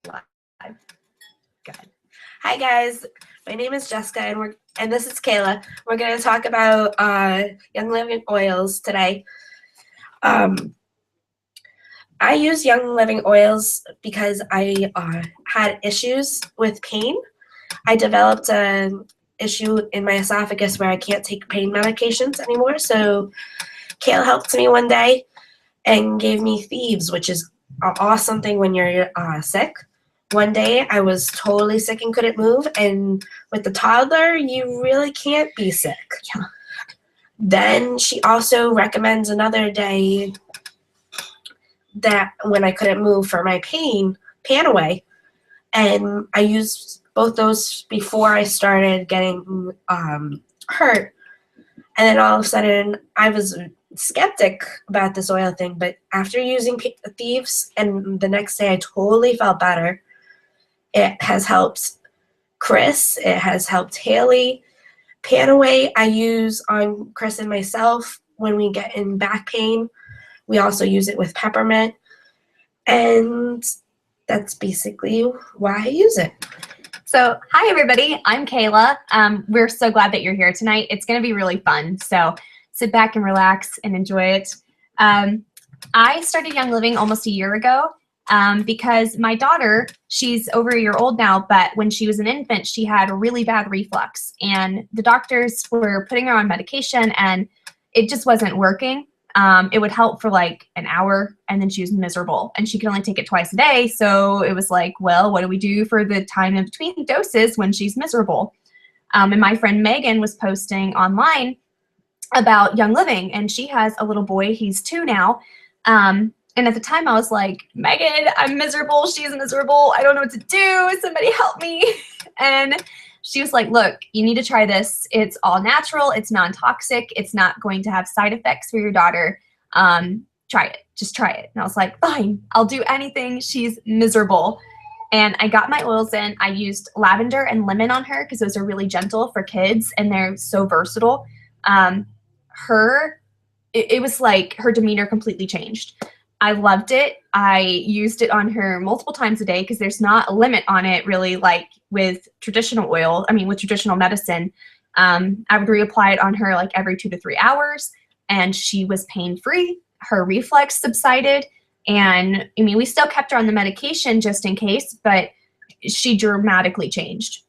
Live. Good. Hi guys, my name is Jessica and this is Kayla. We're going to talk about Young Living oils today. I use Young Living oils because I had issues with pain. I developed an issue in my esophagus where I can't take pain medications anymore. So Kayla helped me one day and gave me Thieves, which is an awesome thing when you're sick. One day I was totally sick and couldn't move, and with the toddler, you really can't be sick. Yeah. Then she also recommends another day that when I couldn't move for my pain, Panaway, and I used both those before I started getting hurt. And then all of a sudden, I was skeptic about this oil thing, but after using Thieves, and the next day I totally felt better. It has helped Chris. It has helped Haley. Panaway I use on Chris and myself when we get in back pain. We also use it with peppermint. And that's basically why I use it. So, hi everybody, I'm Kayla. We're so glad that you're here tonight. It's going to be really fun, so sit back and relax and enjoy it. I started Young Living almost a year ago because my daughter, she's over a year old now, but when she was an infant, she had a really bad reflux, and the doctors were putting her on medication, and it just wasn't working. It would help for like an hour, and then she was miserable, and she could only take it twice a day. So it was like, well, what do we do for the time in between doses when she's miserable? And my friend Megan was posting online about Young Living, and she has a little boy. He's 2 now. And at the time I was like, Megan, I'm miserable. She's miserable. I don't know what to do. Somebody help me. And she was like, look, you need to try this. It's all natural. It's non-toxic. It's not going to have side effects for your daughter. Try it. Just try it. And I was like, fine, I'll do anything. She's miserable. And I got my oils in. I used lavender and lemon on her because those are really gentle for kids, and they're so versatile. It was like her demeanor completely changed. I loved it. I used it on her multiple times a day because there's not a limit on it really, like with traditional oil. I mean, with traditional medicine, I would reapply it on her like every 2 to 3 hours, and she was pain-free. Her reflux subsided, and I mean, we still kept her on the medication just in case, but she dramatically changed.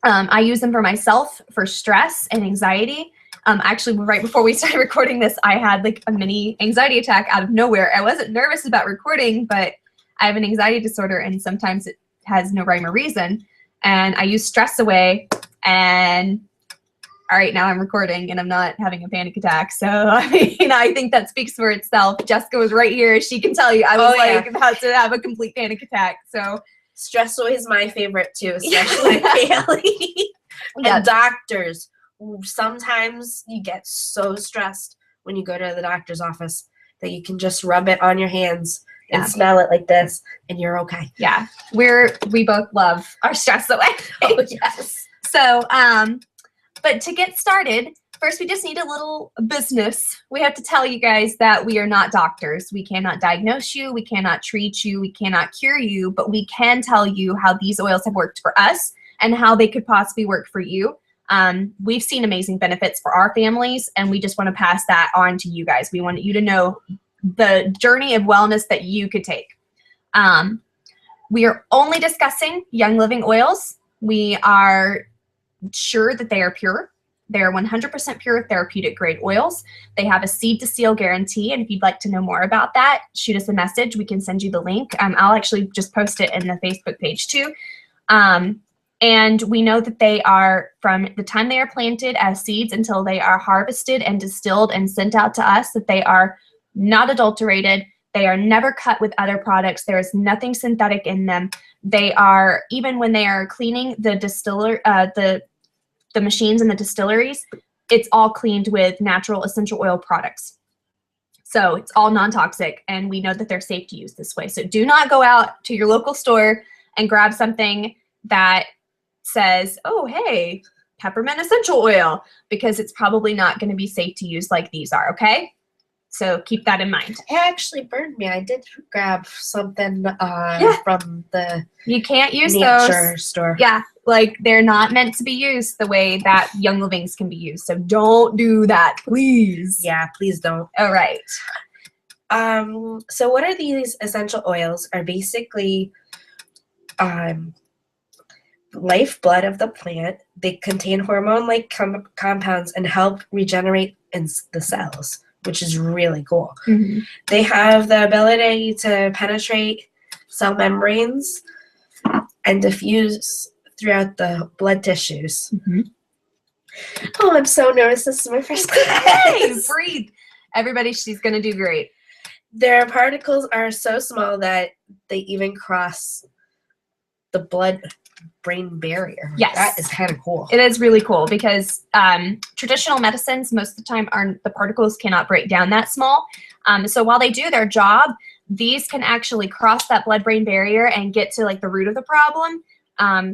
I use them for myself for stress and anxiety. Actually, right before we started recording this, I had like a mini anxiety attack out of nowhere. I wasn't nervous about recording, but I have an anxiety disorder, and sometimes it has no rhyme or reason. And I use Stress Away, and all right, now I'm recording and I'm not having a panic attack. So, I mean, I think that speaks for itself. Jessica was right here. She can tell you I was about to have a complete panic attack. So Stress Away is my favorite too, especially Haley. Yeah. And doctors. Sometimes you get so stressed when you go to the doctor's office that you can just rub it on your hands and smell it like this, and you're okay. Yeah, we both love our Stress Away. Oh, yes. So, but to get started, first we just need a little business. We have to tell you guys that we are not doctors. We cannot diagnose you. We cannot treat you. We cannot cure you, but we can tell you how these oils have worked for us and how they could possibly work for you. We've seen amazing benefits for our families, and we just want to pass that on to you guys. We want you to know the journey of wellness that you could take. We are only discussing Young Living oils. We are sure that they are pure. They are 100% pure therapeutic grade oils. They have a seed to seal guarantee, and if you'd like to know more about that, shoot us a message. We can send you the link. I'll actually just post it in the Facebook page too. And we know that they are, from the time they are planted as seeds until they are harvested and distilled and sent out to us, that they are not adulterated. They are never cut with other products. There is nothing synthetic in them. They are, even when they are cleaning the the machines in the distilleries, it's all cleaned with natural essential oil products. So it's all non-toxic, and we know that they're safe to use this way. So do not go out to your local store and grab something that says, oh, hey, peppermint essential oil, because it's probably not going to be safe to use like these are, okay? So keep that in mind. It actually burned me. I did grab something from the You can't use nature those. store. Yeah, like they're not meant to be used the way that young livings can be used. So don't do that, please. Yeah, please don't. All right. So what are these essential oils? Are basically lifeblood of the plant. They contain hormone-like compounds and help regenerate in the cells, which is really cool. Mm-hmm. They have the ability to penetrate cell membranes and diffuse throughout the blood tissues. Mm-hmm. Oh, I'm so nervous. This is my first Hey, class. breathe. Everybody, she's going to do great. Their particles are so small that they even cross the blood-brain barrier. Yes. That is kind of cool. It is really cool because traditional medicines, most of the time, the particles cannot break down that small. So while they do their job, these can actually cross that blood-brain barrier and get to like the root of the problem.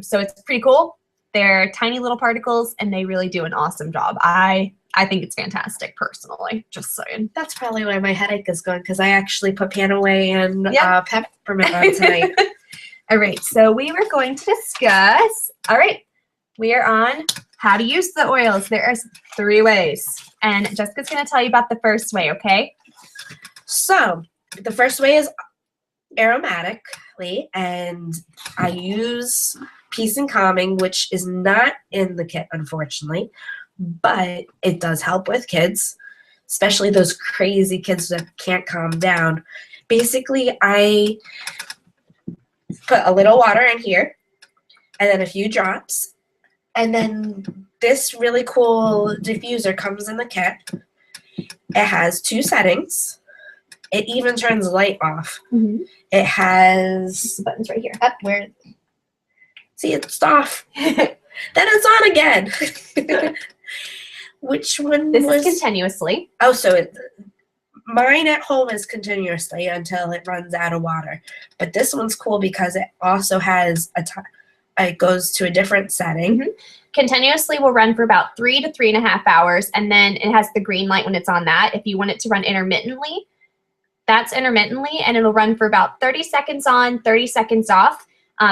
So it's pretty cool. They're tiny little particles, and they really do an awesome job. I think it's fantastic, personally. Just saying. That's probably why my headache is going, because I actually put Panaway and Yep. peppermint on tonight. All right, so we were going to discuss, all right, we are on how to use the oils. There are 3 ways, and Jessica's going to tell you about the first way, okay? So, the first way is aromatically, and I use Peace and Calming, which is not in the kit, unfortunately, but it does help with kids, especially those crazy kids that can't calm down. Basically, I put a little water in here, and then a few drops, and then this really cool diffuser comes in the kit. It has 2 settings. It even turns the light off. Mm-hmm. It has The button's right here. up where. See, it's off. Then it's on again. Which one This was? is continuously. Oh, so mine at home is continuously until it runs out of water. But this one's cool because it also has it goes to a different setting. Mm-hmm. Continuously will run for about 3 to 3.5 hours, and then it has the green light when it's on that. If you want it to run intermittently, that's intermittently, and it'll run for about 30 seconds on, 30 seconds off.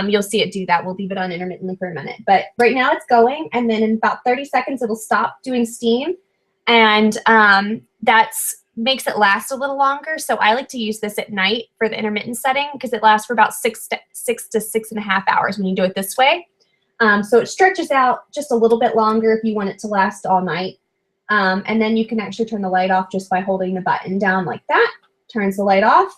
You'll see it do that. We'll leave it on intermittently for a minute. But right now it's going, and then in about 30 seconds it'll stop doing steam, and that makes it last a little longer. So I like to use this at night for the intermittent setting because it lasts for about 6 to 6.5 hours when you do it this way. So it stretches out just a little bit longer if you want it to last all night. And then you can actually turn the light off just by holding the button down like that. Turns the light off,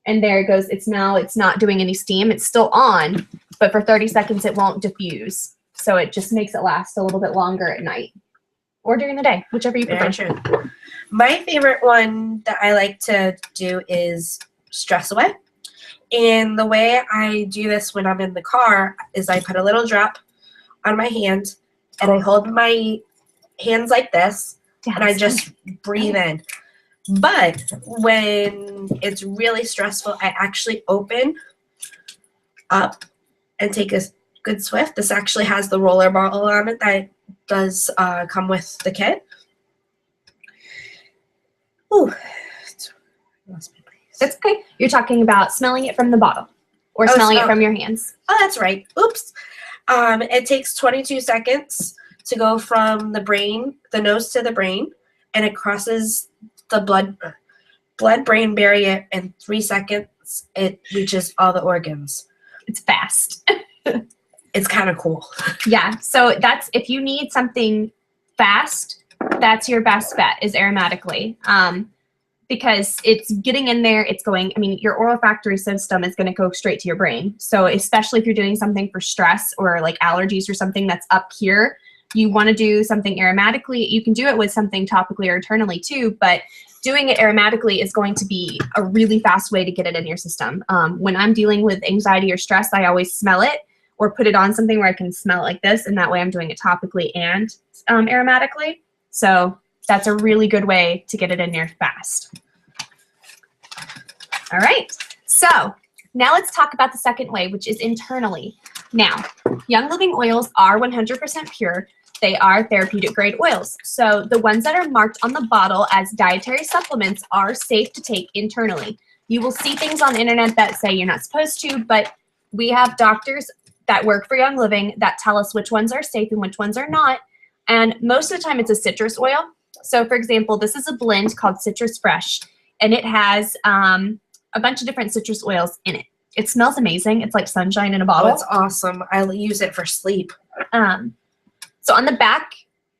and there it goes. It's not doing any steam. It's still on, but for 30 seconds it won't diffuse. So it just makes it last a little bit longer at night or during the day, whichever you prefer. Very true. My favorite one that I like to do is Stress Away. And the way I do this when I'm in the car is I put a little drop on my hand, and I hold my hands like this, and I just breathe in. But when it's really stressful, I actually open up and take a good swift. This actually has the roller bottle on it that does come with the kit. Ooh, lost my place. That's okay. You're talking about smelling it from the bottle or smelling it from your hands. Oh, that's right. Oops. It takes 22 seconds to go from the nose to the brain, and it crosses the blood-brain barrier in 3 seconds. It reaches all the organs. It's fast. It's kind of cool. Yeah. So that's, if you need something fast, that's your best bet is aromatically. Because it's getting in there, it's going, I mean, your olfactory system is going to go straight to your brain. So especially if you're doing something for stress or like allergies or something that's up here, you want to do something aromatically. You can do it with something topically or internally too, but doing it aromatically is going to be a really fast way to get it in your system. When I'm dealing with anxiety or stress, I always smell it or put it on something where I can smell it like this, and that way I'm doing it topically and aromatically. So that's a really good way to get it in there fast. All right, so now let's talk about the second way, which is internally. Now, Young Living oils are 100% pure. they are therapeutic grade oils. So the ones that are marked on the bottle as dietary supplements are safe to take internally. You will see things on the internet that say you're not supposed to, but we have doctors that work for Young Living that tell us which ones are safe and which ones are not. And most of the time it's a citrus oil. So for example, this is a blend called Citrus Fresh, and it has a bunch of different citrus oils in it. It smells amazing. It's like sunshine in a bottle. Oh, it's awesome. I use it for sleep. So on the back,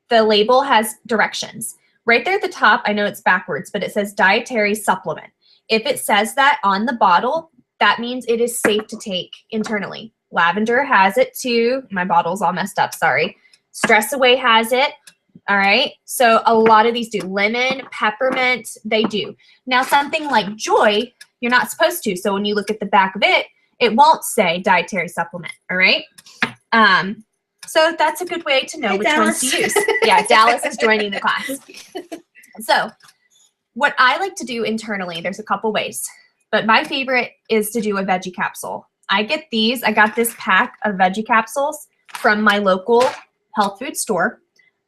the label has directions. Right there at the top, I know it's backwards, but it says dietary supplement. If it says that on the bottle, that means it is safe to take internally. Lavender has it too. My bottle's all messed up, sorry. Stress Away has it. All right. So a lot of these do. Lemon, peppermint, they do. Now something like Joy, you're not supposed to. So when you look at the back of it, it won't say dietary supplement. All right. So that's a good way to know which ones to use. Yeah, Dallas is joining the class. So what I like to do internally, there's a couple ways, but my favorite is to do a veggie capsule. I get these. I got this pack of veggie capsules from my local health food store.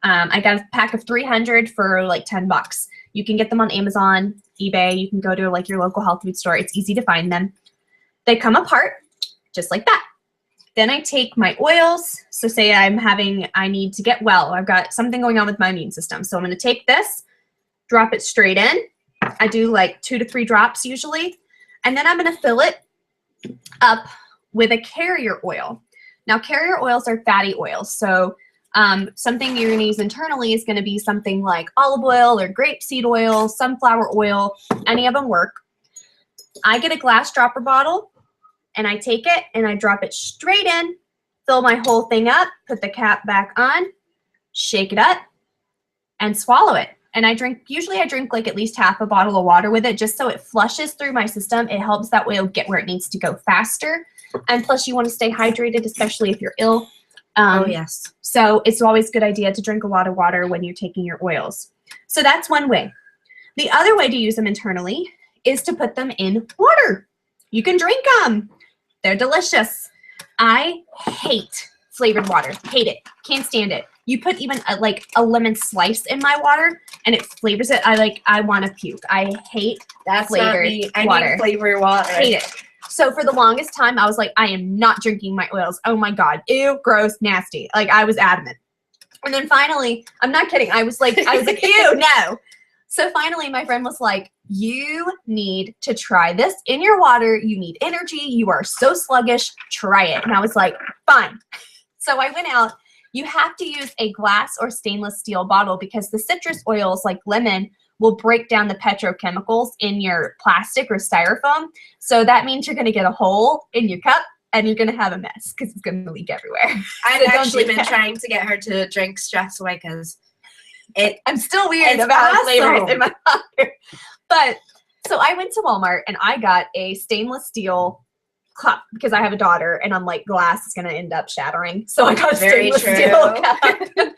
I got a pack of 300 for like $10. You can get them on Amazon, eBay. You can go to like your local health food store. It's easy to find them. They come apart just like that. Then I take my oils. So say I need to get well. I've got something going on with my immune system. So I'm going to take this, drop it straight in. I do like 2 to 3 drops usually. And then I'm going to fill it up with a carrier oil. Now carrier oils are fatty oils. So something you're going to use internally is going to be something like olive oil or grapeseed oil, sunflower oil, any of them work. I get a glass dropper bottle and I take it and I drop it straight in, fill my whole thing up, put the cap back on, shake it up, and swallow it. And usually I drink like at least half a bottle of water with it just so it flushes through my system. It helps that oil get where it needs to go faster. And plus you want to stay hydrated, especially if you're ill. Oh, yes. So it's always a good idea to drink a lot of water when you're taking your oils. So that's one way. The other way to use them internally is to put them in water. You can drink them. They're delicious. I hate flavored water. Hate it. Can't stand it. You put even a lemon slice in my water and it flavors it. I want to puke. I hate flavored water. I need flavored water. Hate it. So for the longest time, I was like, I am not drinking my oils. Oh my God. Ew, gross, nasty. Like I was adamant. And then finally, I'm not kidding. I was like, ew, no. So finally my friend was like, you need to try this in your water. You need energy. You are so sluggish. Try it. And I was like, fine. So I went out. You have to use a glass or stainless steel bottle because the citrus oils like lemon will break down the petrochemicals in your plastic or styrofoam. So that means you're going to get a hole in your cup and you're going to have a mess because it's going to leak everywhere. I've actually been trying to get her to drink Stress Away because I'm still weird about flavors in my water. But so I went to Walmart and I got a stainless steel cup because I have a daughter and I'm like, glass is going to end up shattering. So I got a stainless steel cup.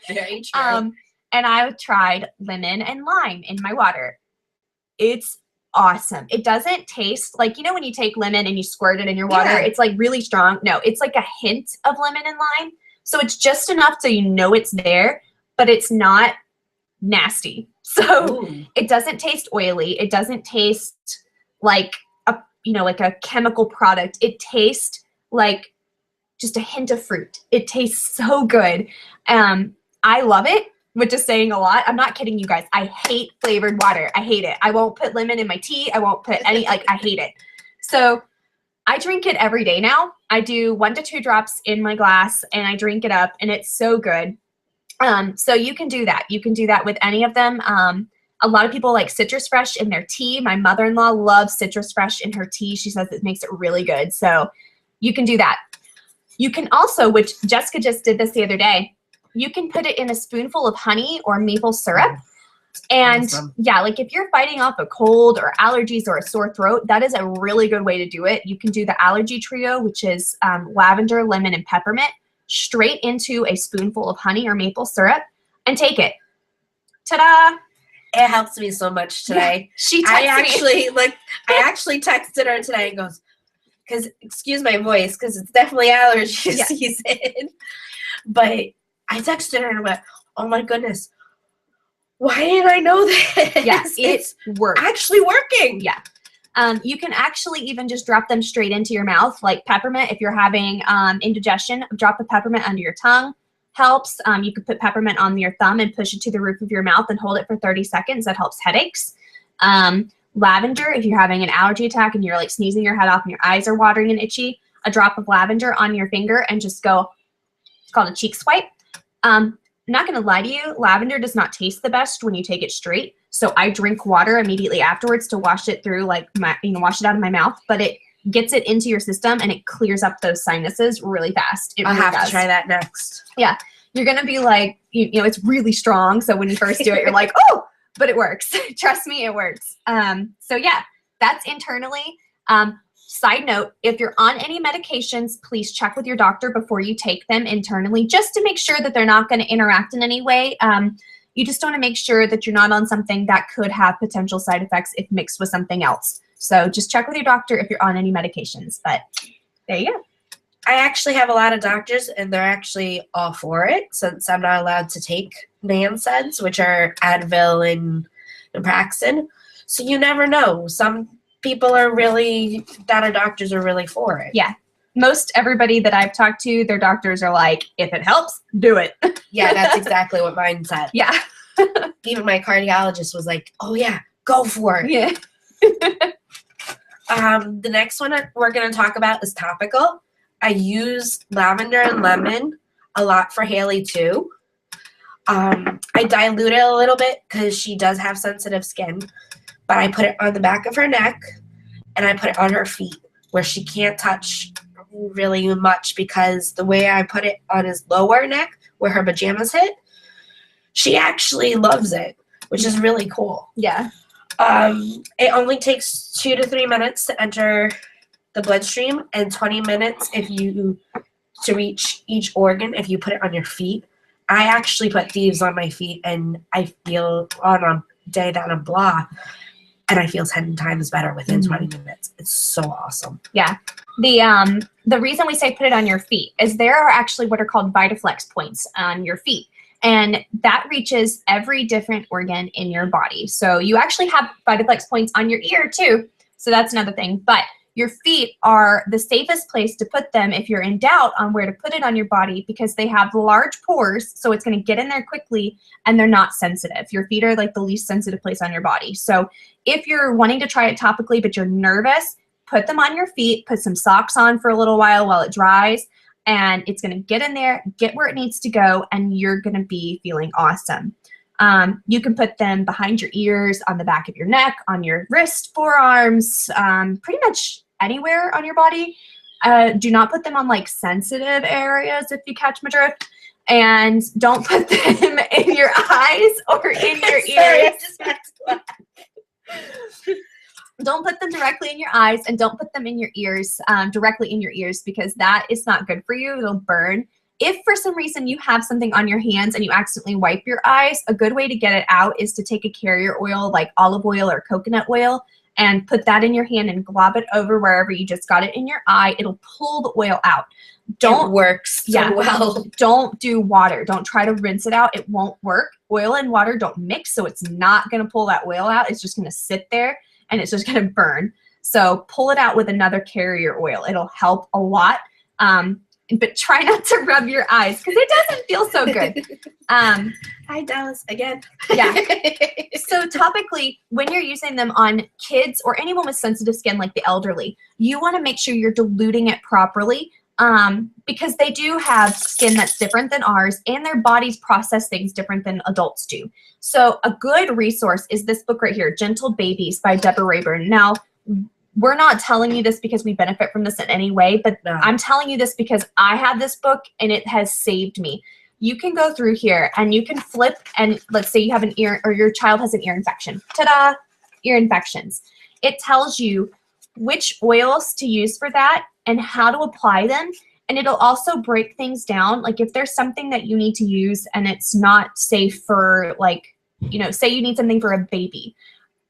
Very true. And I tried lemon and lime in my water. It's awesome. It doesn't taste like, you know, when you take lemon and you squirt it in your water, it's like really strong. No, it's like a hint of lemon and lime. So it's just enough so you know it's there, but it's not nasty. So it doesn't taste oily. It doesn't taste like like a chemical product. It tastes like just a hint of fruit. It tastes so good. I love it, which is saying a lot. I'm not kidding you guys. I hate flavored water. I hate it. I won't put lemon in my tea. I won't put any, I hate it. So I drink it every day now. I do 1 to 2 drops in my glass and I drink it up and it's so good. So you can do that. You can do that with any of them. A lot of people like Citrus Fresh in their tea. My mother-in-law loves Citrus Fresh in her tea. She says it makes it really good. So you can do that. You can also, which Jessica just did this the other day, you can put it in a spoonful of honey or maple syrup. And yeah, like if you're fighting off a cold or allergies or a sore throat, that is a really good way to do it. You can do the allergy trio, which is lavender, lemon, and peppermint, straight into a spoonful of honey or maple syrup and take it. Ta-da! It helps me so much today. Yeah, she texted me. I actually texted her today and goes, because excuse my voice, because it's definitely allergy season. But I texted her and went, oh my goodness, why didn't I know this? Yeah, it works. Actually working. Yeah. You can actually even just drop them straight into your mouth, like peppermint. If you're having indigestion, drop the peppermint under your tongue. Helps. You could put peppermint on your thumb and push it to the roof of your mouth and hold it for 30 seconds. That helps headaches. Lavender, if you're having an allergy attack and you're like sneezing your head off and your eyes are watering and itchy, a drop of lavender on your finger and just go, it's called a cheek swipe. I'm not going to lie to you, lavender does not taste the best when you take it straight. So I drink water immediately afterwards to wash it through, like wash it out of my mouth, but it gets it into your system and it clears up those sinuses really fast. It I'll really have does. to try that next. Yeah. You're going to be like, you know, it's really strong. So when you first do it, you're like, oh, but it works. Trust me, it works. So yeah, that's internally. Side note, if you're on any medications, please check with your doctor before you take them internally, just to make sure that they're not going to interact in any way. You just want to make sure that you're not on something that could have potential side effects if mixed with something else. So just check with your doctor if you're on any medications, but there you go. I actually have a lot of doctors, and they're actually all for it, since I'm not allowed to take NSAIDs, which are Advil and Naproxen. So you never know. Some people are really, that are doctors, are really for it. Yeah. Most everybody that I've talked to, their doctors are like, if it helps, do it. Yeah, that's exactly what mine said. Yeah. Even my cardiologist was like, oh yeah, go for it. Yeah. The next one we're going to talk about is topical. I use lavender and lemon a lot for Haley too. I dilute it a little bit because she does have sensitive skin, but I put it on the back of her neck and I put it on her feet where she can't touch really much, because the way I put it on his lower neck where her pajamas hit, she actually loves it, which is really cool. Yeah. It only takes 2 to 3 minutes to enter the bloodstream and 20 minutes to reach each organ if you put it on your feet. I actually put thieves on my feet, and I feel on a day that I'm blah, and I feel 10 times better within 20 minutes. It's so awesome. Yeah. The reason we say put it on your feet is there are actually what are called VitaFlex points on your feet. And that reaches every different organ in your body. So you actually have VitaFlex points on your ear too. So that's another thing. But your feet are the safest place to put them if you're in doubt on where to put it on your body, because they have large pores. So it's going to get in there quickly and they're not sensitive. Your feet are like the least sensitive place on your body. So if you're wanting to try it topically, but you're nervous, put them on your feet, put some socks on for a little while it dries, and it's going to get in there, get where it needs to go, and you're going to be feeling awesome. You can put them behind your ears, on the back of your neck, on your wrist, forearms, pretty much anywhere on your body. Do not put them on like sensitive areas, if you catch my drift. And don't put them in your eyes or in your ears. Don't put them directly in your eyes, and don't put them in your ears, directly in your ears, because that is not good for you. It'll burn. If for some reason you have something on your hands and you accidentally wipe your eyes, a good way to get it out is to take a carrier oil like olive oil or coconut oil and put that in your hand and glob it over wherever you just got it in your eye. It'll pull the oil out. It works so well. Don't do water. Don't try to rinse it out. It won't work. Oil and water don't mix, so it's not going to pull that oil out. It's just going to sit there and it's just going to burn. So pull it out with another carrier oil. It'll help a lot. But try not to rub your eyes because it doesn't feel so good. Hi, Dallas, again. Yeah. So topically, when you're using them on kids or anyone with sensitive skin like the elderly, you want to make sure you're diluting it properly, because they do have skin that's different than ours and their bodies process things different than adults do. So a good resource is this book right here, Gentle Babies by Deborah Rayburn. Now, we're not telling you this because we benefit from this in any way, but no. I'm telling you this because I have this book and it has saved me. You can go through here and you can flip, and let's say you have an ear, or your child has an ear infection. Ta-da! Ear infections. It tells you which oils to use for that and how to apply them. And it'll also break things down. Like if there's something that you need to use and it's not safe for, like, you know, say you need something for a baby,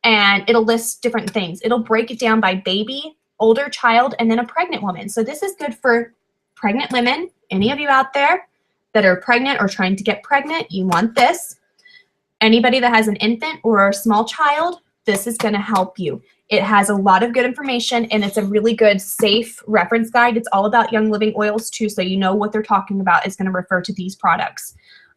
and it'll list different things. It'll break it down by baby, older child, and then a pregnant woman. So this is good for pregnant women, any of you out there, that are pregnant or trying to get pregnant, you want this. Anybody that has an infant or a small child, this is going to help you. It has a lot of good information, and it's a really good, safe reference guide. It's all about Young Living oils, too, so you know what they're talking about is going to refer to these products.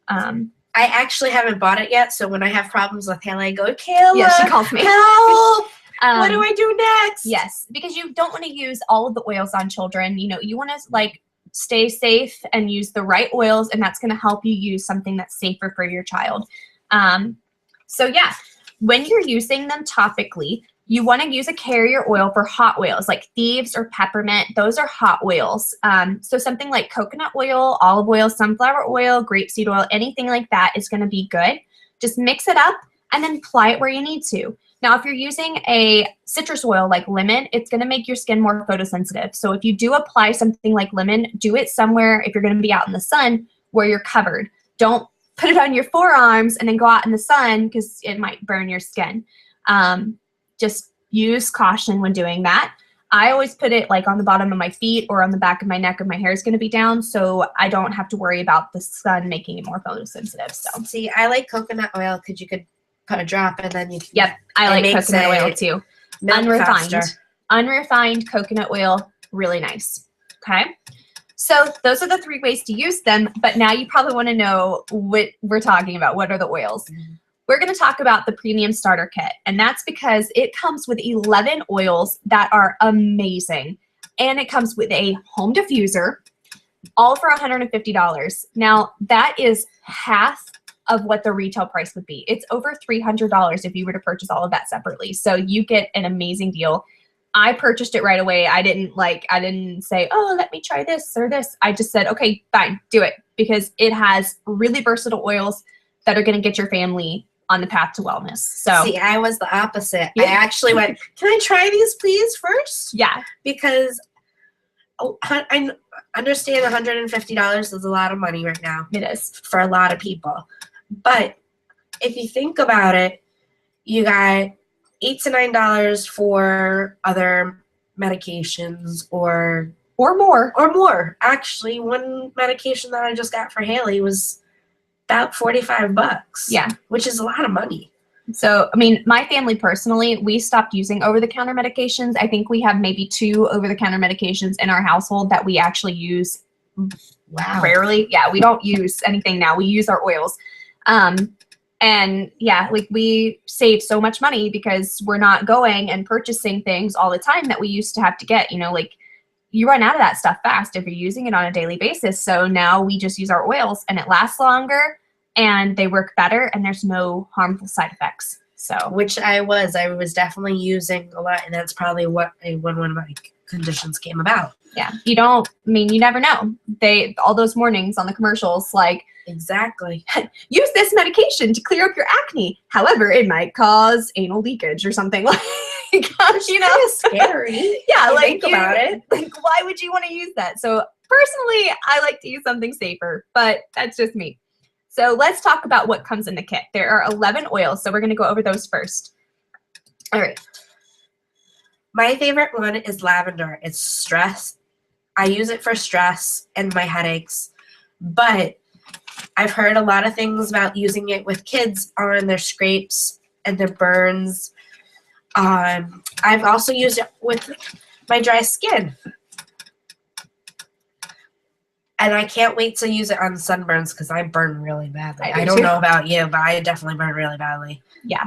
I actually haven't bought it yet, so when I have problems with Kayla, I go, Kayla, yeah, she calls me. Help! What do I do next? Yes, because you don't want to use all of the oils on children. You know, you want to, like, stay safe and use the right oils, and that's going to help you use something that's safer for your child. So, yeah, when you're using them topically, you want to use a carrier oil for hot oils like thieves or peppermint. Those are hot oils. So something like coconut oil, olive oil, sunflower oil, grapeseed oil, anything like that is going to be good. Just mix it up and then apply it where you need to. Now, if you're using a citrus oil like lemon, it's going to make your skin more photosensitive. So if you do apply something like lemon, do it somewhere, if you're going to be out in the sun, where you're covered. Don't put it on your forearms and then go out in the sun because it might burn your skin. Just use caution when doing that. I always put it like on the bottom of my feet or on the back of my neck if my hair is going to be down, so I don't have to worry about the sun making it more photosensitive. So see, I like coconut oil because you could put a drop and then you can. Yep, I like coconut oil too. Unrefined coconut oil, really nice. Okay. So those are the 3 ways to use them, but now you probably want to know what we're talking about. What are the oils? We're going to talk about the premium starter kit, and that's because it comes with 11 oils that are amazing, and it comes with a home diffuser, all for $150. Now, that is half of what the retail price would be. It's over $300 if you were to purchase all of that separately, so you get an amazing deal. I purchased it right away. I didn't say, oh, let me try this or this. I just said, okay, fine, do it, because it has really versatile oils that are going to get your family on the path to wellness. So see, I was the opposite. Yeah. I actually went, can I try these please first? Yeah. Because I understand $150 is a lot of money right now. It is. For a lot of people. But if you think about it, you got $8 to $9 for other medications or more. Actually, one medication that I just got for Haley was about $45. Yeah. Which is a lot of money. So, I mean, my family personally, we stopped using over-the-counter medications. I think we have maybe 2 over-the-counter medications in our household that we actually use rarely. Yeah, we don't use anything now. We use our oils. And yeah, like we save so much money because we're not going and purchasing things all the time that we used to have to get, you know, like you run out of that stuff fast if you're using it on a daily basis. So now we just use our oils and it lasts longer and they work better and there's no harmful side effects. So, which I was definitely using a lot, and that's probably when one of my conditions came about. Yeah. You never know. All those mornings on the commercials, like, exactly. Use this medication to clear up your acne. However, it might cause anal leakage or something like, you know, scary. Yeah. Like, think about it. Like, why would you want to use that? So personally, I like to use something safer, but that's just me. So let's talk about what comes in the kit. There are 11 oils. So we're going to go over those first. All right. My favorite one is lavender. It's stress. I use it for stress and my headaches, but I've heard a lot of things about using it with kids on their scrapes and their burns. I've also used it with my dry skin. And I can't wait to use it on sunburns because I burn really badly. I don't know about you, but I definitely burn really badly. Yeah.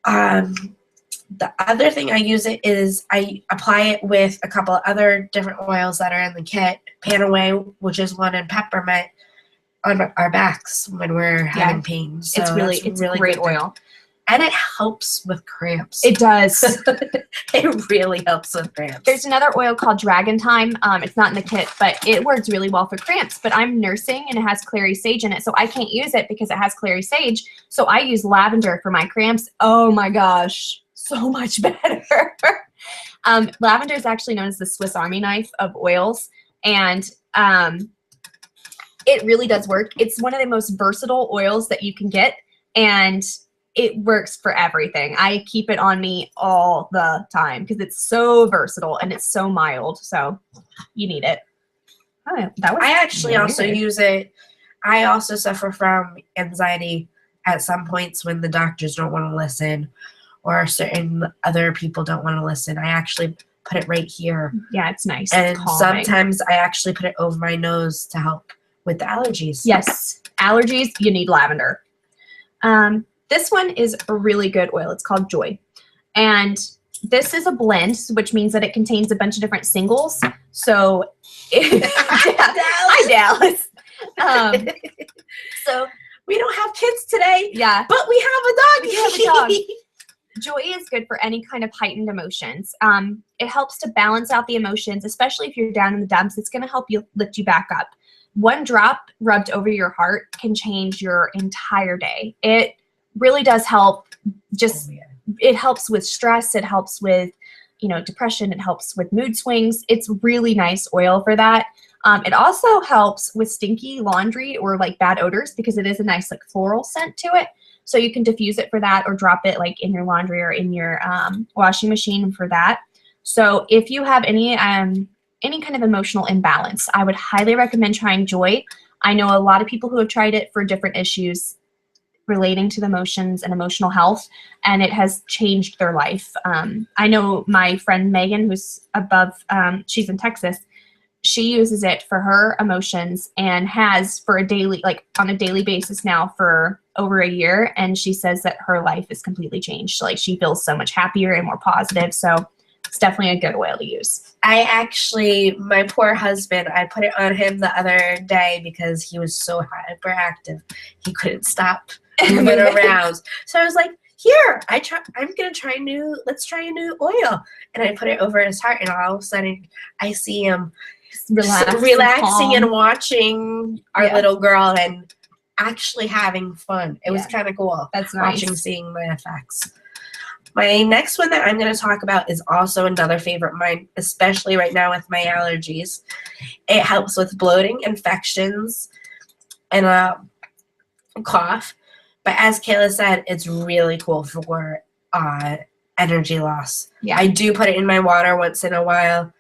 The other thing I use it is I apply it with a couple of other different oils that are in the kit. Panaway, which is one, and peppermint on our backs when we're having pain. So it's really great oil. And it helps with cramps. It does. It really helps with cramps. There's another oil called Dragon Thyme. It's not in the kit, but it works really well for cramps. But I'm nursing and it has clary sage in it, so I can't use it because it has clary sage. So I use lavender for my cramps. Oh my gosh, so much better. Lavender is actually known as the Swiss Army knife of oils, and it really does work. It's one of the most versatile oils that you can get, and it works for everything. I keep it on me all the time because it's so versatile and it's so mild. So you need it. Oh, that was I actually also use it I also suffer from anxiety at some points when the doctors don't want to listen or certain other people don't want to listen. I actually put it right here. Yeah, it's nice. And It's calming. sometimes I actually put it over my nose to help with the allergies. Yes, allergies, you need lavender. This one is a really good oil. It's called Joy. And this is a blend, which means that it contains a bunch of different singles. So, hi, Dallas. So, we don't have kids today, yeah, but we have a dog. we have a dog. Joy is good for any kind of heightened emotions. It helps to balance out the emotions, especially if you're down in the dumps. It's going to help you lift you back up. One drop rubbed over your heart can change your entire day. It really does help. It helps with stress. It helps with, depression. It helps with mood swings. It's really nice oil for that. It also helps with stinky laundry or like bad odors because it is a nice like floral scent to it. So you can diffuse it for that or drop it like in your laundry or in your washing machine for that. So if you have any kind of emotional imbalance, I would highly recommend trying Joy. I know a lot of people who have tried it for different issues relating to the emotions and emotional health, and it has changed their life. I know my friend Megan, who's she's in Texas. She uses it for her emotions and has for on a daily basis now for over a year. And she says that her life is completely changed. Like she feels so much happier and more positive. So it's definitely a good oil to use. My poor husband, I put it on him the other day because he was so hyperactive. He couldn't stop moving around. So I was like, here, let's try a new oil. And I put it over his heart and all of a sudden I see him relaxing and watching our little girl and actually having fun. It was kind of cool. That's nice. Seeing the effects. My next one that I'm going to talk about is also another favorite of mine, especially right now with my allergies. It helps with bloating, infections, and cough. But as Kayla said, it's really cool for energy loss. Yeah. I do put it in my water once in a while.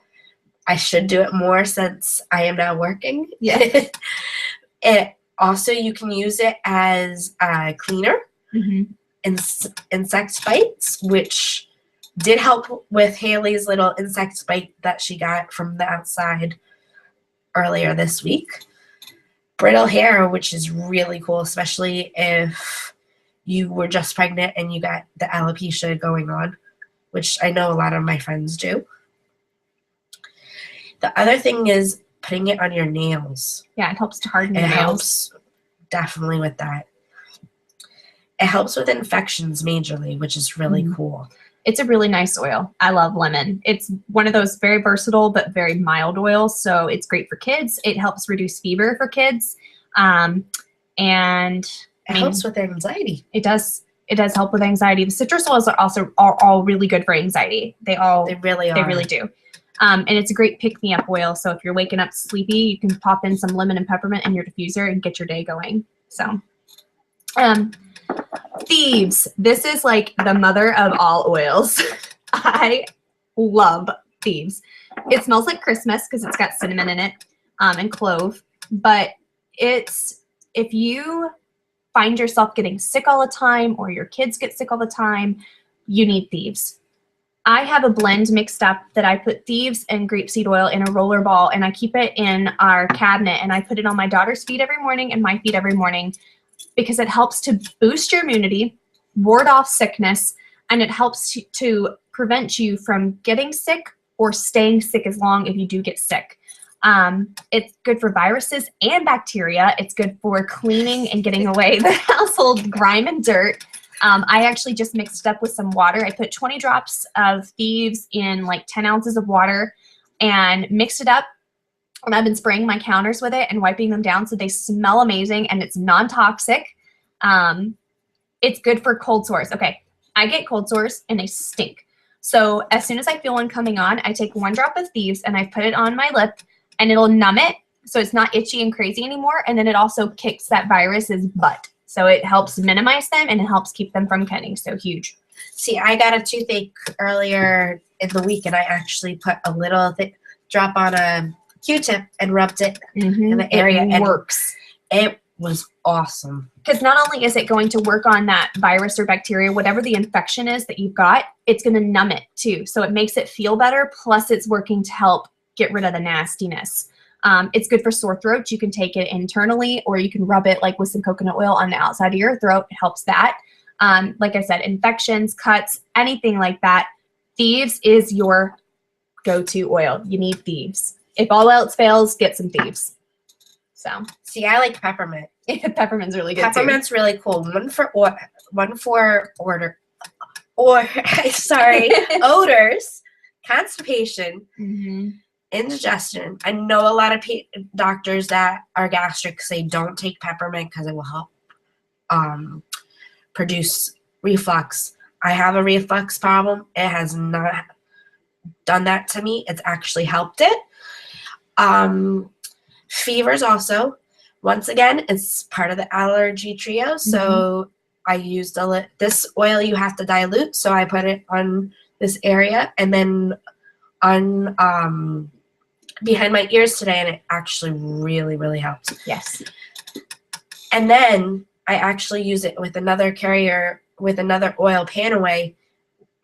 I should do it more since I am now working. Yeah. It also, you can use it as a cleaner. Mm-hmm. Insect bites, which did help with Haley's little insect bite that she got from the outside earlier this week. Brittle hair, which is really cool, especially if you were just pregnant and you got the alopecia going on, which I know a lot of my friends do. The other thing is putting it on your nails. Yeah, it helps to harden your nails. It helps definitely with that. It helps with infections majorly, which is really cool. It's a really nice oil. I love lemon. It's one of those very versatile but very mild oils, so it's great for kids. It helps reduce fever for kids, and it helps with anxiety. It does. It does help with anxiety. The citrus oils are all really good for anxiety. They really are. They really do. And it's a great pick-me-up oil. So if you're waking up sleepy, you can pop in some lemon and peppermint in your diffuser and get your day going. So, Thieves. This is like the mother of all oils. I love Thieves. It smells like Christmas because it's got cinnamon in it and clove. But if you find yourself getting sick all the time or your kids get sick all the time, you need Thieves. I have a blend mixed up that I put Thieves and grapeseed oil in a roller ball, and I keep it in our cabinet, and I put it on my daughter's feet every morning and my feet every morning because it helps to boost your immunity, ward off sickness, and it helps to prevent you from getting sick or staying sick as long if you do get sick. It's good for viruses and bacteria. It's good for cleaning and getting away the household grime and dirt. I actually just mixed it up with some water. I put 20 drops of Thieves in like 10 ounces of water and mixed it up. And I've been spraying my counters with it and wiping them down so they smell amazing and it's non-toxic. It's good for cold sores. Okay, I get cold sores and they stink. So as soon as I feel one coming on, I take 1 drop of Thieves and I put it on my lip and it'll numb it so it's not itchy and crazy anymore. And then it also kicks that virus's butt. So it helps minimize them and it helps keep them from getting so huge. See, I got a toothache earlier in the week and I actually put a little drop on a Q-tip and rubbed it in the area. It works. It was awesome. Because not only is it going to work on that virus or bacteria, whatever the infection is that you've got, it's going to numb it too. So it makes it feel better. Plus it's working to help get rid of the nastiness. It's good for sore throats. You can take it internally, or you can rub it like with some coconut oil on the outside of your throat. It helps that. Like I said, infections, cuts, anything like that. Thieves is your go-to oil. You need Thieves. If all else fails, get some Thieves. So See, I like peppermint. peppermint's really good Peppermint's too. really cool. Odors, constipation, indigestion. I know a lot of doctors that are gastric say don't take peppermint because it will help produce reflux. I have a reflux problem. It has not done that to me. It's actually helped it. Fevers also. Once again, it's part of the allergy trio. So I used this oil you have to dilute. So I put it on this area and then on behind my ears today, and it actually really, really helped. Yes. And then I actually use it with another carrier with another oil Panaway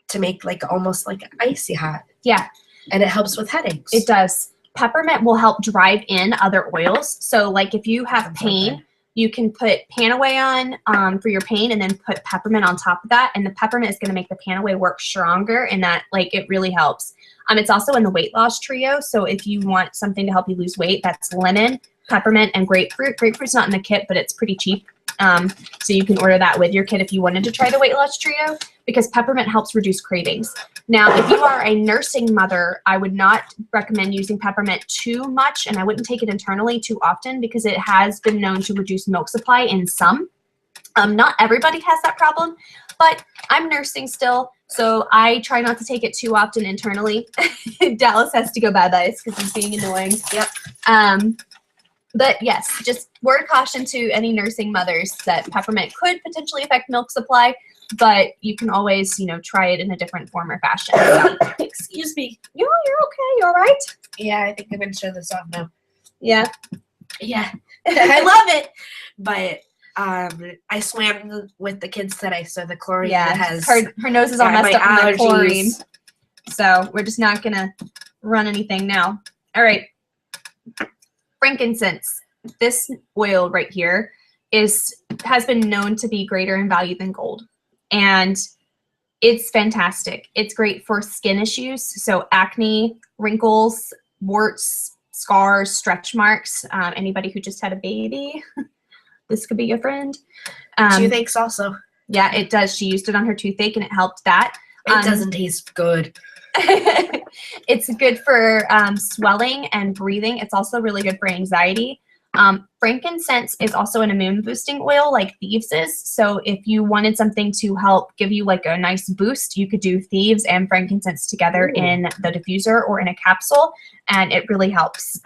to make like almost like icy hot. Yeah. And it helps with headaches. It does. Peppermint will help drive in other oils. So like if you have pain, you can put Panaway on for your pain and then put peppermint on top of that. And the peppermint is going to make the Panaway work stronger, and that like it really helps. It's also in the weight loss trio. So if you want something to help you lose weight, that's lemon, peppermint, and grapefruit. Grapefruit's not in the kit, but it's pretty cheap. So you can order that with your kit if you wanted to try the weight loss trio, because peppermint helps reduce cravings. Now, if you are a nursing mother, I would not recommend using peppermint too much, and I wouldn't take it internally too often because it has been known to reduce milk supply in some. Not everybody has that problem, but I'm nursing still, so I try not to take it too often internally. Dallas has to go bye-bye because he's being annoying. Yep. But yes, just word of caution to any nursing mothers that peppermint could potentially affect milk supply, but you can always, try it in a different form or fashion. So, Excuse me. you're okay. You all right? Yeah, I think I'm going to turn this off now. Yeah. Yeah. I love it. But I swam with the kids today, so the chlorine has... Her nose is all messed up my from the chlorine. allergies. So we're just not going to run anything now. All right. Frankincense. This oil right here has been known to be greater in value than gold. And it's fantastic. It's great for skin issues. So acne, wrinkles, warts, scars, stretch marks. Anybody who just had a baby, this could be your friend. Toothaches also. Yeah, it does. She used it on her toothache and it helped that. It doesn't taste good. It's good for swelling and breathing. It's also really good for anxiety. Frankincense is also an immune boosting oil like Thieves is. So if you wanted something to help give you like a nice boost, you could do Thieves and frankincense together in the diffuser or in a capsule, and it really helps.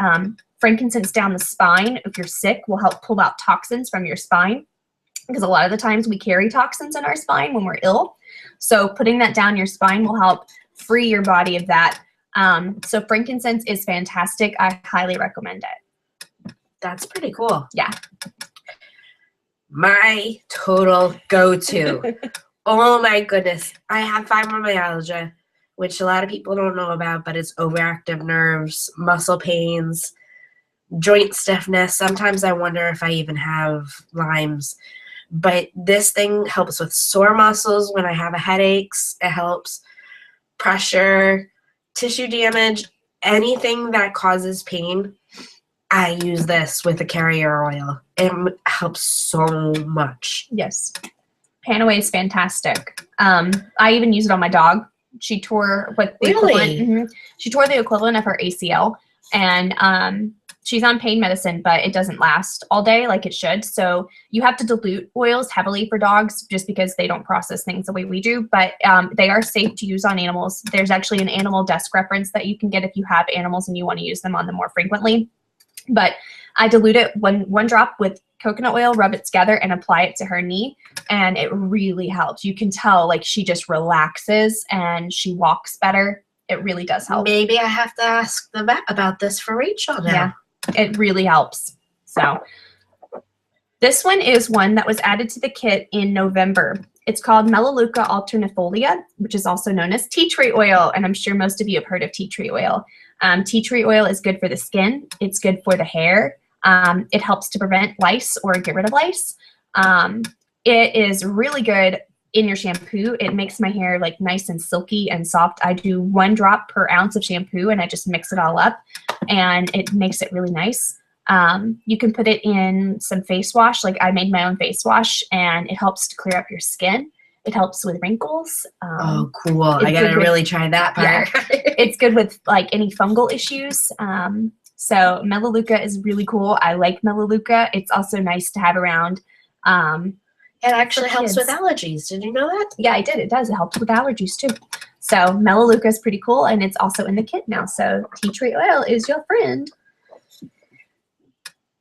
Frankincense down the spine, if you're sick, will help pull out toxins from your spine, because a lot of the times we carry toxins in our spine when we're ill. So putting that down your spine will help free your body of that. So frankincense is fantastic. I highly recommend it. That's pretty cool. Yeah. My total go-to. Oh my goodness. I have fibromyalgia, which a lot of people don't know about, but it's overactive nerves, muscle pains, joint stiffness. Sometimes I wonder if I even have Lyme's. But this thing helps with sore muscles when I have headaches. It helps pressure, tissue damage, anything that causes pain. I use this with a carrier oil. It helps so much. Yes. Panaway is fantastic. I even use it on my dog. She tore what the equivalent. She tore the equivalent of her ACL, and she's on pain medicine, but it doesn't last all day like it should. So you have to dilute oils heavily for dogs just because they don't process things the way we do, but they are safe to use on animals. There's actually an animal desk reference that you can get if you have animals and you want to use them on them more frequently. But I dilute it one drop with coconut oil, rub it together, and apply it to her knee, and it really helps. You can tell like she just relaxes and she walks better. It really does help. Maybe I have to ask the vet about this for Rachel now. Yeah, it really helps. So This one is one that was added to the kit in November. It's called Melaleuca alternifolia, which is also known as tea tree oil, and I'm sure most of you have heard of tea tree oil. Tea tree oil is good for the skin. It's good for the hair. It helps to prevent lice or get rid of lice. It is really good in your shampoo. It makes my hair like nice and silky and soft. I do 1 drop per ounce of shampoo and I just mix it all up and it makes it really nice. You can put it in some face wash. Like I made my own face wash and it helps to clear up your skin. It helps with wrinkles. Oh, cool. I gotta really try that part. Yeah, it's good with like any fungal issues. So Melaleuca is really cool. I like Melaleuca. It's also nice to have around. It actually helps with allergies. Did you know that? Yeah, I did. It does. It helps with allergies too. So Melaleuca is pretty cool, and it's also in the kit now. So tea tree oil is your friend.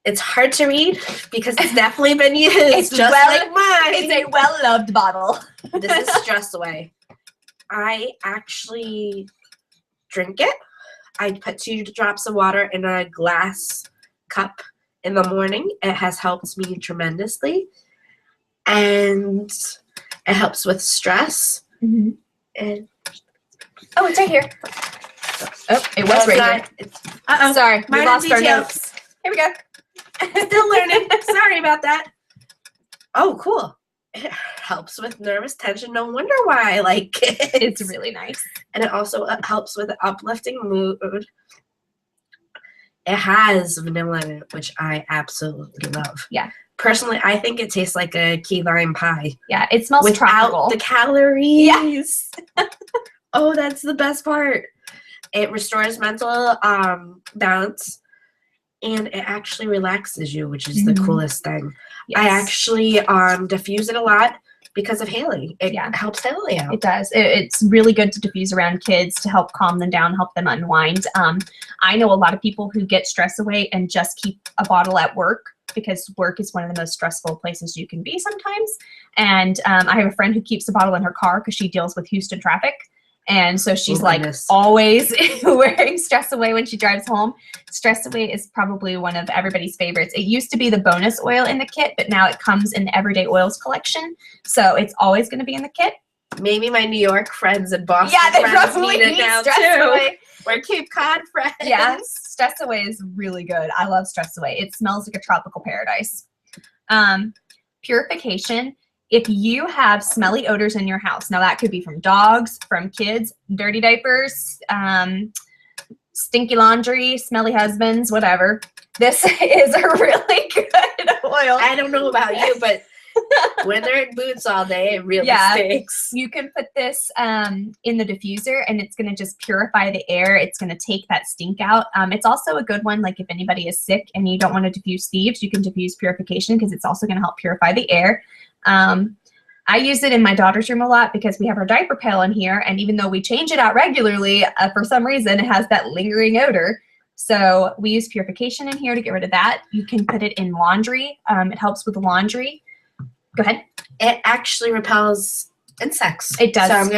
It's hard to read because it's definitely been used. It's just like mine. It's a well-loved bottle. This is Stress Away. I actually drink it. I put 2 drops of water in a glass cup in the morning. It has helped me tremendously. And it helps with stress. Mm-hmm. And oh, it's right here. Oh, it was right here. Uh-oh. Sorry, we lost our details. notes. Here we go. Still learning. Sorry about that. Oh, cool. It helps with nervous tension. No wonder why I like it. It's really nice. And it also helps with uplifting mood. It has vanilla in it, which I absolutely love. Yeah. Personally, I think it tastes like a key lime pie. Yeah, it smells without tropical. The calories. Yeah. Oh, that's the best part. It restores mental balance, and it actually relaxes you, which is the coolest thing. Yes. I actually diffuse it a lot because of Haley. It helps Haley out. It does. It's really good to diffuse around kids to help calm them down, help them unwind. I know a lot of people who get Stress Away and just keep a bottle at work because work is one of the most stressful places you can be sometimes. And I have a friend who keeps a bottle in her car because she deals with Houston traffic. And so she's always wearing Stress Away when she drives home. Stress Away is probably one of everybody's favorites. It used to be the bonus oil in the kit, but now it comes in the Everyday Oils collection. So it's always going to be in the kit. Maybe my New York friends and Boston they friends probably need it now Stress too. Away. We're Cape Cod friends. Yeah, Stress Away is really good. I love Stress Away. It smells like a tropical paradise. Purification. If you have smelly odors in your house, now that could be from dogs, from kids, dirty diapers, stinky laundry, smelly husbands, whatever. This is a really good oil. I don't know about you, but when they're in boots all day, it really stinks. You can put this in the diffuser and it's going to just purify the air. It's going to take that stink out. It's also a good one, like if anybody is sick and you don't want to diffuse thieves, you can diffuse purification because it's also going to help purify the air. I use it in my daughter's room a lot because we have her diaper pail in here, and even though we change it out regularly, for some reason it has that lingering odor. So we use purification in here to get rid of that. You can put it in laundry. It helps with the laundry. Go ahead. It actually repels insects. It does. So I'm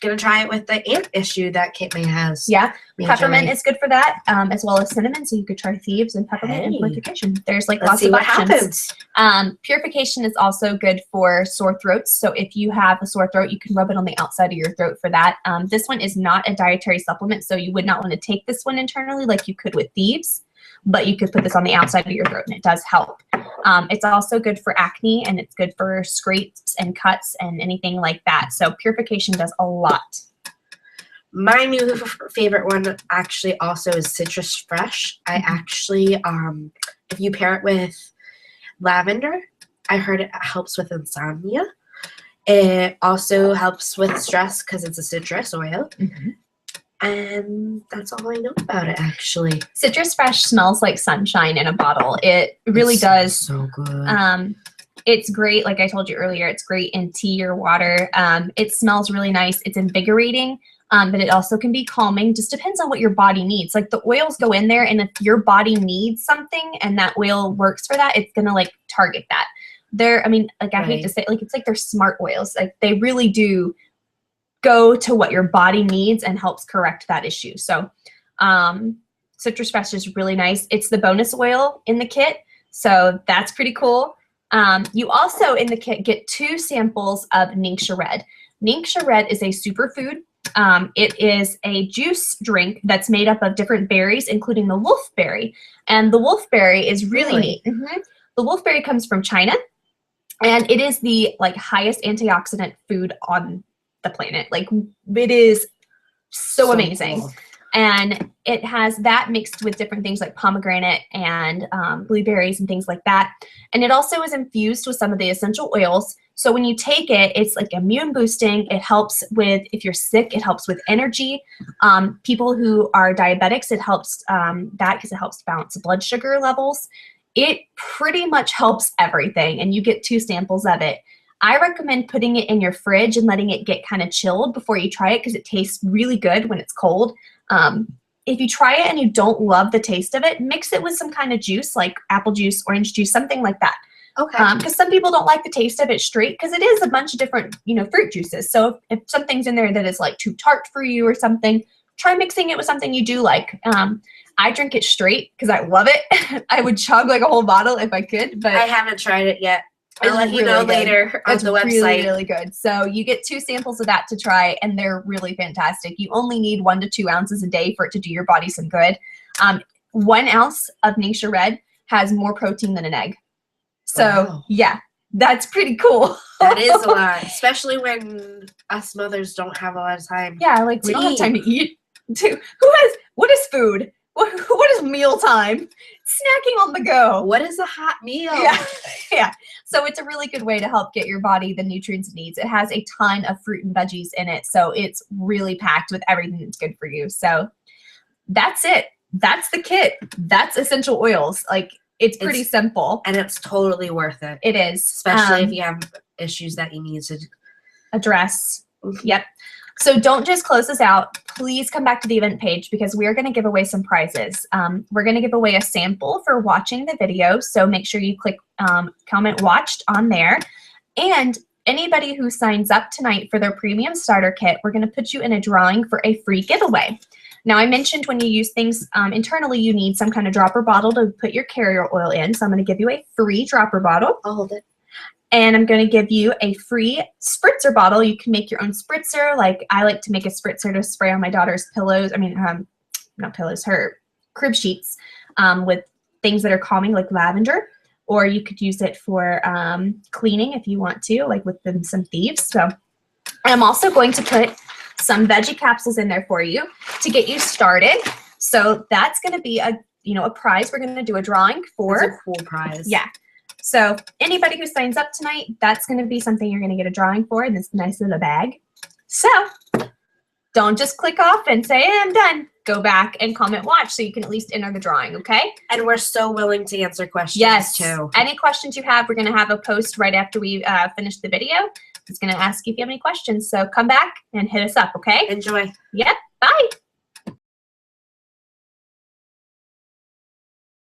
gonna try it with the ant issue that Kate May has. Yeah, peppermint is good for that, as well as cinnamon. So you could try thieves and peppermint and purification. There's like lots of options. Purification is also good for sore throats. So if you have a sore throat, you can rub it on the outside of your throat for that. This one is not a dietary supplement, so you would not want to take this one internally like you could with thieves. But you could put this on the outside of your throat and it does help. It's also good for acne and it's good for scrapes and cuts and anything like that. So purification does a lot. My new favorite one actually also is Citrus Fresh. I actually, if you pair it with lavender, I heard it helps with insomnia. It also helps with stress because it's a citrus oil. And that's all I know about it, actually. Citrus Fresh smells like sunshine in a bottle. It really does. So good. It's great. Like I told you earlier, it's great in tea or water. It smells really nice. It's invigorating, but it also can be calming. Just depends on what your body needs. Like the oils go in there, and if your body needs something and that oil works for that, it's gonna like target that. I hate to say it, like it's like they're smart oils. Like they really do go to what your body needs and helps correct that issue. So Citrus Fresh is really nice. It's the bonus oil in the kit. So that's pretty cool. You also in the kit get 2 samples of Ningxia Red. Ningxia Red is a superfood. It is a juice drink that's made up of different berries, including the wolfberry. And the wolfberry is really neat. The wolfberry comes from China, and it is the highest antioxidant food on the planet. Like, it is so amazing. Cool. And it has that mixed with different things like pomegranate and blueberries and things like that. And it also is infused with some of the essential oils. So when you take it, it's like immune boosting. It helps with, if you're sick, it helps with energy. People who are diabetics, it helps that because it helps balance blood sugar levels. It pretty much helps everything, and you get 2 samples of it. I recommend putting it in your fridge and letting it get kind of chilled before you try it because it tastes really good when it's cold. If you try it and you don't love the taste of it, mix it with some kind of juice like apple juice, orange juice, something like that. Okay. Because some people don't like the taste of it straight because it is a bunch of different, fruit juices. So if something's in there that is like too tart for you or something, try mixing it with something you do like. I drink it straight because I love it. I would chug like a whole bottle if I could, but I haven't tried it yet. I'll let you know later on the website. It's really, really good. So you get 2 samples of that to try, and they're really fantastic. You only need 1 to 2 ounces a day for it to do your body some good. 1 ounce of Ningxia Red has more protein than an egg. So, yeah, that's pretty cool. That is a lot, especially when us mothers don't have a lot of time. Yeah, like we don't have time to eat. What is food? What is mealtime? Snacking on the go. What is a hot meal? Yeah. So it's a really good way to help get your body the nutrients it needs. It has a ton of fruit and veggies in it, so it's really packed with everything that's good for you. So that's it. That's the kit. That's essential oils. Like, it's pretty simple. And it's totally worth it. It is. Especially if you have issues that you need to address. Yep. So don't just close this out. Please come back to the event page because we are going to give away some prizes. We're going to give away a sample for watching the video. So make sure you click comment watched on there. And anybody who signs up tonight for their premium starter kit, we're going to put you in a drawing for a free giveaway. Now, I mentioned when you use things internally, you need some kind of dropper bottle to put your carrier oil in. So I'm going to give you a free dropper bottle. I'll hold it. And I'm going to give you a free spritzer bottle. You can make your own spritzer. Like, I like to make a spritzer to spray on my daughter's pillows. I mean, not pillows, her crib sheets with things that are calming, like lavender. Or you could use it for cleaning if you want to, like with some thieves. So I'm also going to put some veggie capsules in there for you to get you started. So that's going to be a prize. We're going to do a drawing for. That's a cool prize. Yeah. So anybody who signs up tonight, that's going to be something you're going to get a drawing for in this nice little bag. So don't just click off and say, hey, I'm done. Go back and comment watch so you can at least enter the drawing, okay? And we're so willing to answer questions too. Any questions you have, we're going to have a post right after we finish the video. It's going to ask you if you have any questions. So come back and hit us up, okay? Enjoy. Yep. Bye.